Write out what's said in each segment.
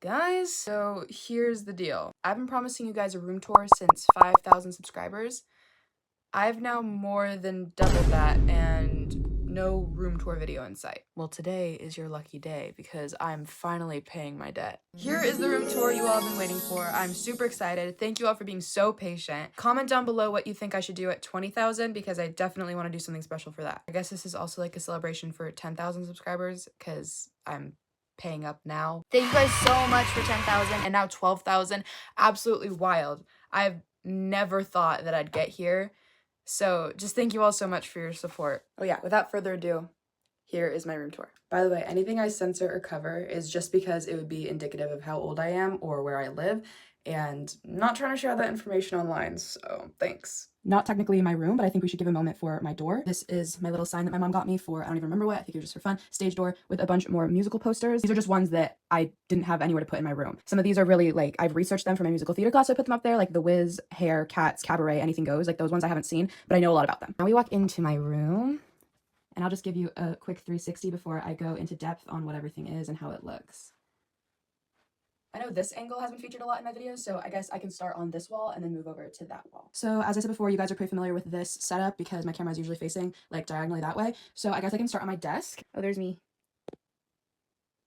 Guys, so here's the deal. I've been promising you guys a room tour since 5,000 subscribers. I've now more than doubled that and no room tour video in sight. Well, today is your lucky day because I'm finally paying my debt. Here is the room tour you all have been waiting for. I'm super excited. Thank you all for being so patient. Comment down below what you think I should do at 20,000 because I definitely want to do something special for that. I guess this is also like a celebration for 10,000 subscribers because I'm paying up now. Thank you guys so much for 10,000 and now 12,000. Absolutely wild. I've never thought that I'd get here. So just thank you all so much for your support. Oh yeah, without further ado, here is my room tour. By the way, anything I censor or cover is just because it would be indicative of how old I am or where I live, and I'm not trying to share that information online, so thanks. Not technically my room, but I think we should give a moment for my door. This is my little sign that my mom got me for, I don't even remember what, I think it was just for fun, stage door with a bunch more musical posters. These are just ones that I didn't have anywhere to put in my room. Some of these are really like, I've researched them for my musical theater class, so I put them up there, like The Wiz, Hair, Cats, Cabaret, Anything Goes, like those ones I haven't seen, but I know a lot about them. Now we walk into my room, and I'll just give you a quick 360 before I go into depth on what everything is and how it looks. I know this angle has been featured a lot in my videos, so I guess I can start on this wall and then move over to that wall. So as I said before, you guys are pretty familiar with this setup because my camera is usually facing like diagonally that way. So I guess I can start on my desk. Oh, there's me.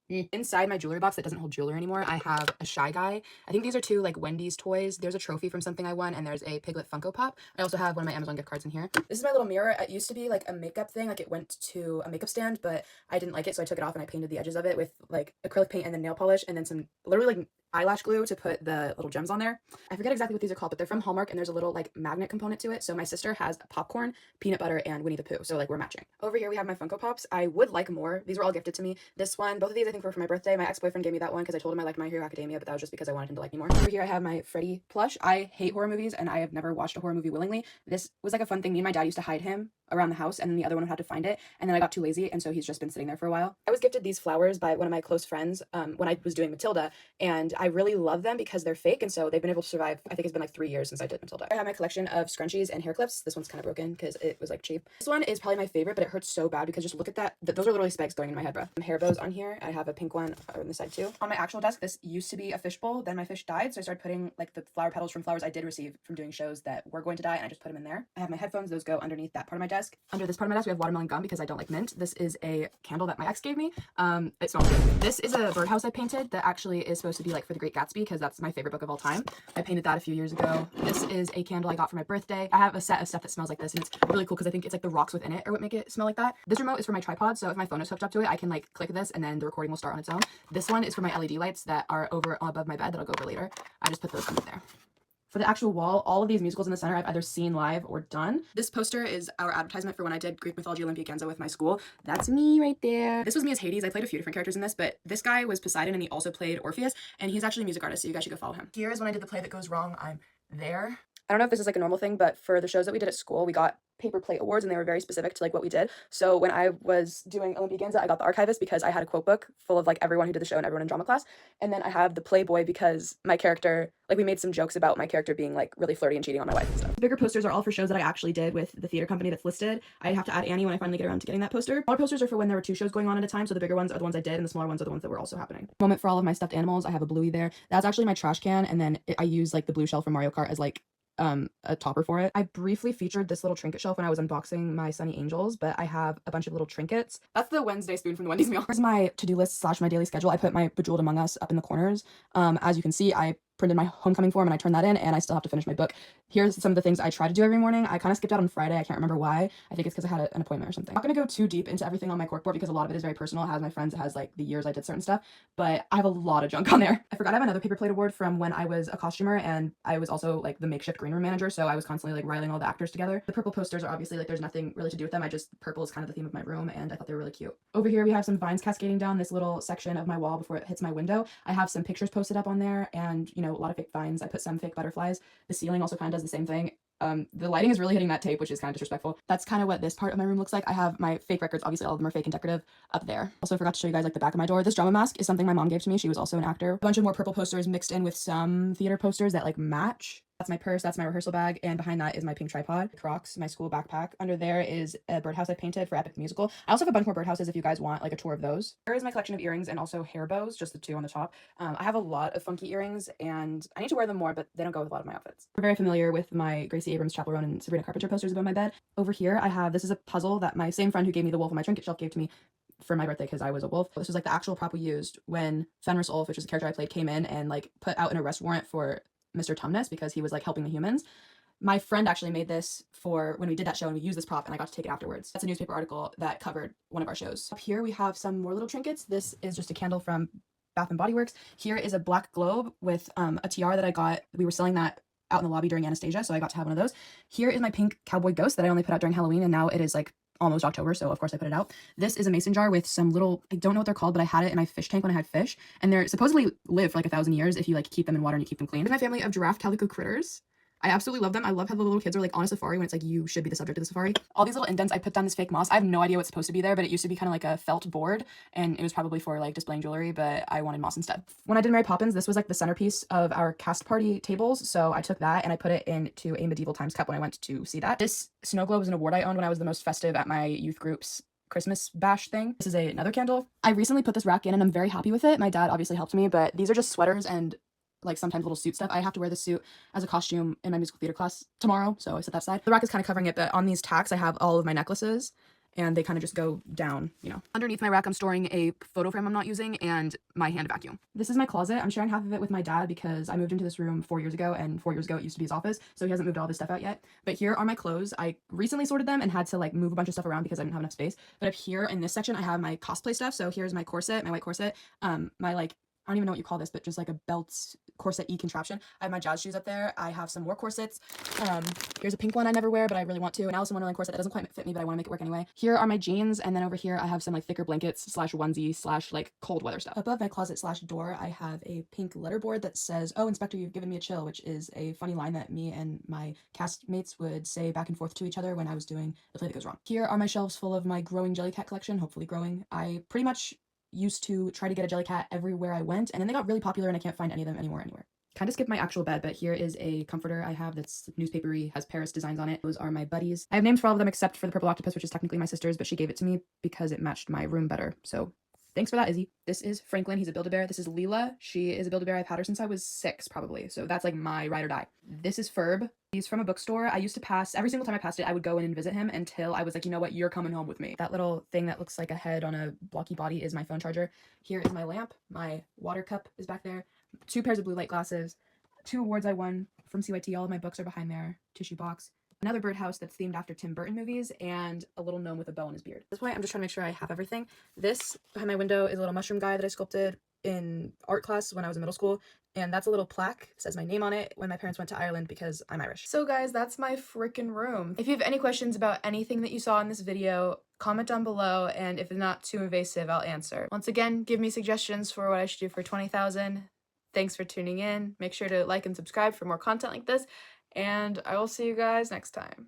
Inside my jewelry box that doesn't hold jewelry anymore, I have a Shy Guy. I think these are two like Wendy's toys. There's a trophy from something I won, and there's a Piglet Funko Pop. I also have one of my Amazon gift cards in here. This is my little mirror. It used to be like a makeup thing, like it went to a makeup stand, but I didn't like it, so I took it off and I painted the edges of it with like acrylic paint and then nail polish and then some literally like eyelash glue to put the little gems on there. I forget exactly what these are called, but they're from Hallmark and there's a little like magnet component to it. So my sister has popcorn, peanut butter, and Winnie the Pooh. So like we're matching. Over here we have my Funko Pops. I would like more. These were all gifted to me. This one, both of these I think were for my birthday. My ex-boyfriend gave me that one because I told him I liked My Hero Academia, but that was just because I wanted him to like me more. Over here I have my Freddy plush. I hate horror movies and I have never watched a horror movie willingly. This was like a fun thing. Me and my dad used to hide him around the house and then the other one would have to find it. And then I got too lazy and so he's just been sitting there for a while. I was gifted these flowers by one of my close friends when I was doing Matilda, and I really love them because they're fake and so they've been able to survive. I think it's been like 3 years since I did Matilda. I have my collection of scrunchies and hair clips. This one's kind of broken because it was like cheap. This one is probably my favorite, but it hurts so bad because just look at that. Those are literally spikes going in my head, bro. Some hair bows on here. I have a pink one on the side too. On my actual desk, this used to be a fishbowl. Then my fish died, so I started putting like the flower petals from flowers I did receive from doing shows that were going to die, and I just put them in there. I have my headphones. Those go underneath that part of my desk. Under this part of my desk, we have watermelon gum because I don't like mint. This is a candle that my ex gave me. It smells good. This is a birdhouse I painted that actually is supposed to be like for The Great Gatsby because that's my favorite book of all time. I painted that a few years ago. This is a candle I got for my birthday. I have a set of stuff that smells like this, and it's really cool because I think it's like the rocks within it or what make it smell like that. This remote is for my tripod, so if my phone is hooked up to it, I can like click this and then the recording will start on its own. This one is for my LED lights that are over above my bed that I'll go over later. I just put those under there. For the actual wall, all of these musicals in the center I've either seen live or done. This poster is our advertisement for when I did Greek Mythology Olympiagenza with my school. That's me right there. This was me as Hades. I played a few different characters in this, but this guy was Poseidon and he also played Orpheus, and he's actually a music artist, so you guys should go follow him. Here is when I did the play that goes wrong. I'm there. I don't know if this is like a normal thing, but for the shows that we did at school, we got paper plate awards and they were very specific to like what we did. So when I was doing Olympiagenza, I got the archivist because I had a quote book full of like everyone who did the show and everyone in drama class. And then I have the Playboy because my character, like we made some jokes about my character being like really flirty and cheating on my wife and stuff. The bigger posters are all for shows that I actually did with the theater company that's listed. I'd have to add Annie when I finally get around to getting that poster. Smaller posters are for when there were 2 shows going on at a time. So the bigger ones are the ones I did and the smaller ones are the ones that were also happening. Moment for all of my stuffed animals. I have a Bluey there. That's actually my trash can. And then I use like the blue shell from Mario Kart as like a topper for it. I briefly featured this little trinket shelf when I was unboxing my Sunny Angels, but I have a bunch of little trinkets. That's the Wednesday spoon from the Wendy's meal. Here's my to-do list / my daily schedule. I put my Bejeweled Among Us up in the corners. As you can see, I printed my homecoming form and I turned that in, and I still have to finish my book. Here's some of the things I try to do every morning. I kind of skipped out on Friday. I can't remember why. I think it's because I had an appointment or something. I'm not going to go too deep into everything on my corkboard because a lot of it is very personal. It has my friends. It has like the years I did certain stuff, but I have a lot of junk on there. I forgot I have another paper plate award from when I was a costumer and I was also like the makeshift green room manager. So I was constantly like riling all the actors together. The purple posters are obviously like there's nothing really to do with them. Purple is kind of the theme of my room and I thought they were really cute. Over here we have some vines cascading down this little section of my wall before it hits my window. I have some pictures posted up on there and you know a lot of fake vines. I put some fake butterflies. The ceiling also kind of does the same thing. The lighting is really hitting that tape, which is kind of disrespectful. That's kind of what this part of my room looks like. I have my fake records, obviously all of them are fake and decorative, up there. Also forgot to show you guys like the back of my door. This drama mask is something my mom gave to me. She was also an actor. A bunch of more purple posters mixed in with some theater posters that like match. That's my purse, that's my rehearsal bag, and behind that is my pink tripod. Crocs, my school backpack. Under there is a birdhouse I painted for Epic the Musical. I also have a bunch more birdhouses if you guys want like a tour of those. Here is my collection of earrings and also hair bows, just the two on the top. I have a lot of funky earrings and I need to wear them more, but they don't go with a lot of my outfits. We're very familiar with my Gracie Abrams, Chaperone, and Sabrina Carpenter posters above my bed. Over here I have, this is a puzzle that my same friend who gave me the wolf on my trinket shelf gave to me for my birthday because I was a wolf. This was like the actual prop we used when Fenris Ulf, which is the character I played, came in and like put out an arrest warrant for Mr. Tumnus because he was like helping the humans. My friend actually made this for when we did that show and we used this prop and I got to take it afterwards. That's a newspaper article that covered one of our shows. Up here we have some more little trinkets. This is just a candle from Bath and Body Works. Here is a black globe with a tiara that I got. We were selling that out in the lobby during Anastasia, so I got to have one of those. Here is my pink cowboy ghost that I only put out during Halloween, and now it is like almost October, so of course I put it out. This is a mason jar with some little, I don't know what they're called, but I had it in my fish tank when I had fish, and they're supposedly live for like 1,000 years if you like keep them in water and you keep them clean. Here's my family of giraffe calico critters. I absolutely love them. I love how the little kids are like on a safari when it's like you should be the subject of the safari. All these little indents, I put down this fake moss. I have no idea what's supposed to be there, but it used to be kind of like a felt board and it was probably for like displaying jewelry, but I wanted moss instead. When I did Mary Poppins, this was like the centerpiece of our cast party tables, so I took that and I put it into a medieval times cup when I went to see that. This snow globe was an award I owned when I was the most festive at my youth group's Christmas bash thing. This is another candle. I recently put this rack in and I'm very happy with it. My dad obviously helped me, but these are just sweaters and like sometimes little suit stuff. I have to wear this suit as a costume in my musical theater class tomorrow, so I set that aside. The rack is kind of covering it, but on these tacks I have all of my necklaces and they kind of just go down, you know. Underneath my rack I'm storing a photo frame I'm not using and my hand vacuum. This is my closet. I'm sharing half of it with my dad because I moved into this room 4 years ago, and 4 years ago it used to be his office, so he hasn't moved all this stuff out yet. But here are my clothes. I recently sorted them and had to like move a bunch of stuff around because I didn't have enough space. But up here in this section I have my cosplay stuff. So here's my corset, my white corset, my like, I don't even know what you call this, but just like a belt corset-y contraption. I have my jazz shoes up there. I have some more corsets. Here's a pink one I never wear, but I really want to. An Alice in Wonderland corset that doesn't quite fit me, but I want to make it work anyway. Here are my jeans, and then over here I have some like thicker blankets slash onesie slash like cold weather stuff. Above my closet slash door, I have a pink letterboard that says, "Oh, Inspector, you've given me a chill," which is a funny line that me and my castmates would say back and forth to each other when I was doing The Play That Goes Wrong. Here are my shelves full of my growing Jellycat collection, hopefully growing. I pretty much used to try to get a Jellycat everywhere I went, and then they got really popular and I can't find any of them anymore anywhere. Kind of skipped my actual bed, but here is a comforter I have that's newspapery, has Paris designs on it. Those are my buddies. I have names for all of them except for the purple octopus, which is technically my sister's, but she gave it to me because it matched my room better. So thanks for that, Izzy. This is Franklin. He's a Build-A-Bear. This is Leela. She is a Build-A-Bear. I've had her since I was 6, probably. So that's like my ride or die. This is Ferb. He's from a bookstore. I used to pass, every single time I passed it, I would go in and visit him until I was like, you know what, you're coming home with me. That little thing that looks like a head on a blocky body is my phone charger. Here is my lamp. My water cup is back there. 2 pairs of blue light glasses. 2 awards I won from CYT. All of my books are behind there. Tissue box. Another birdhouse that's themed after Tim Burton movies, and a little gnome with a bow in his beard. At this point, I'm just trying to make sure I have everything. This behind my window is a little mushroom guy that I sculpted in art class when I was in middle school, and that's a little plaque. It says my name on it when my parents went to Ireland because I'm Irish. So guys, that's my freaking room. If you have any questions about anything that you saw in this video, comment down below, and if it's not too invasive, I'll answer. Once again, give me suggestions for what I should do for 20,000. Thanks for tuning in. Make sure to like and subscribe for more content like this, and I will see you guys next time.